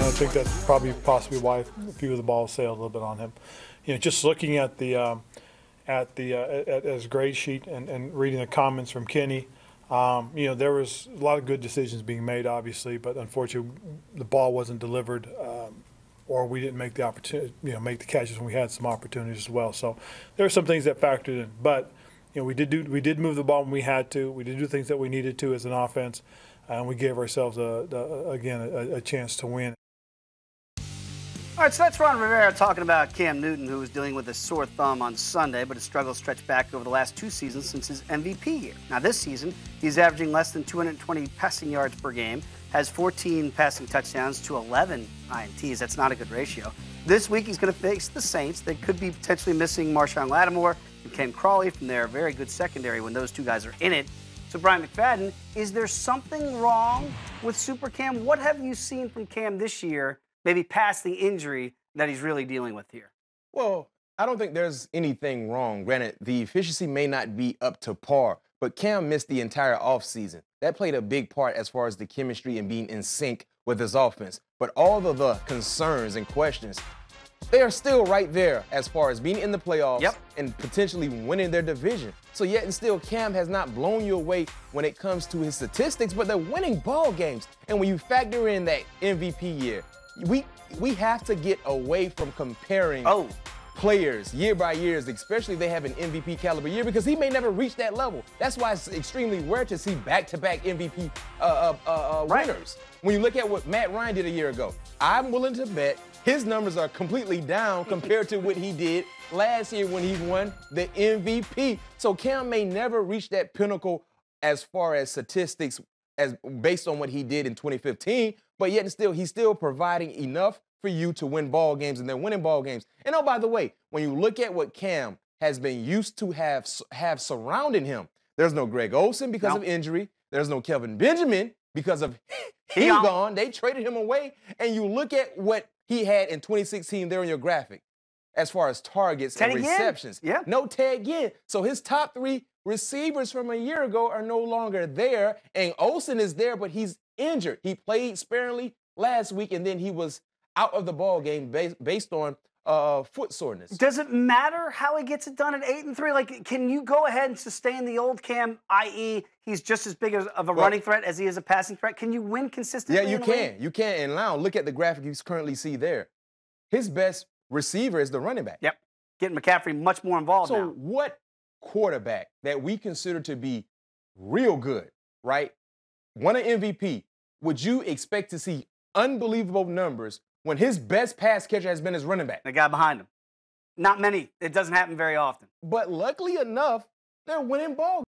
I think that's probably possibly why a few of the balls sailed a little bit on him. Just looking at at his grade sheet and reading the comments from Kenny, there was a lot of good decisions being made, obviously, but unfortunately the ball wasn't delivered, or we didn't make the opportunity, make the catches when we had some opportunities as well. So there are some things that factored in, but we did move the ball when we had to. We did do things that we needed to as an offense, and we gave ourselves a chance to win. All right, so that's Ron Rivera talking about Cam Newton, who was dealing with a sore thumb on Sunday, but his struggles stretched back over the last 2 seasons since his MVP year. Now, this season, he's averaging less than 220 passing yards per game, has 14 passing touchdowns to 11 INTs. That's not a good ratio. This week, he's going to face the Saints. They could be potentially missing Marshawn Lattimore and Ken Crawley from their very good secondary when those 2 guys are in it. So, Brian McFadden, is there something wrong with Super Cam? What have you seen from Cam this year, maybe past the injury, that he's really dealing with here? Well, I don't think there's anything wrong. Granted, the efficiency may not be up to par, but Cam missed the entire offseason. That played a big part as far as the chemistry and being in sync with his offense. But all of the concerns and questions, they are still right there as far as being in the playoffs and potentially winning their division. So yet and still, Cam has not blown you away when it comes to his statistics, but they're winning ball games. And when you factor in that MVP year, we have to get away from comparing players year by year, especially if they have an MVP caliber year, because he may never reach that level. That's why it's extremely rare to see back-to-back MVP winners. When you look at what Matt Ryan did a year ago, I'm willing to bet his numbers are completely down compared to what he did last year when he won the MVP. So Cam may never reach that pinnacle as far as statistics as based on what he did in 2015, but yet and still, he's still providing enough for you to win ball games, and they're winning ball games. And oh, by the way, when you look at what Cam has been used to have surrounding him, there's no Greg Olsen because of injury. There's no Kelvin Benjamin because of he's gone. They traded him away. And you look at what he had in 2016 there on your graphic as far as targets and receptions. No Ted Ginn. So his top 3 receivers from a year ago are no longer there, and Olsen is there, but he's injured. He played sparingly last week, and then he was out of the ball game based on foot soreness. Does it matter how he gets it done at 8-3? Like, can you go ahead and sustain the old Cam, i.e., he's just as big of a running threat as he is a passing threat? Can you win consistently? Yeah, you can. You can. And now look at the graphic you currently see there. His best receiver is the running back. Yep. Getting McCaffrey much more involved now. So what quarterback that we consider to be real good, right, won an MVP, would you expect to see unbelievable numbers when his best pass catcher has been his running back? The guy behind him. Not many. It doesn't happen very often. But luckily enough, they're winning ball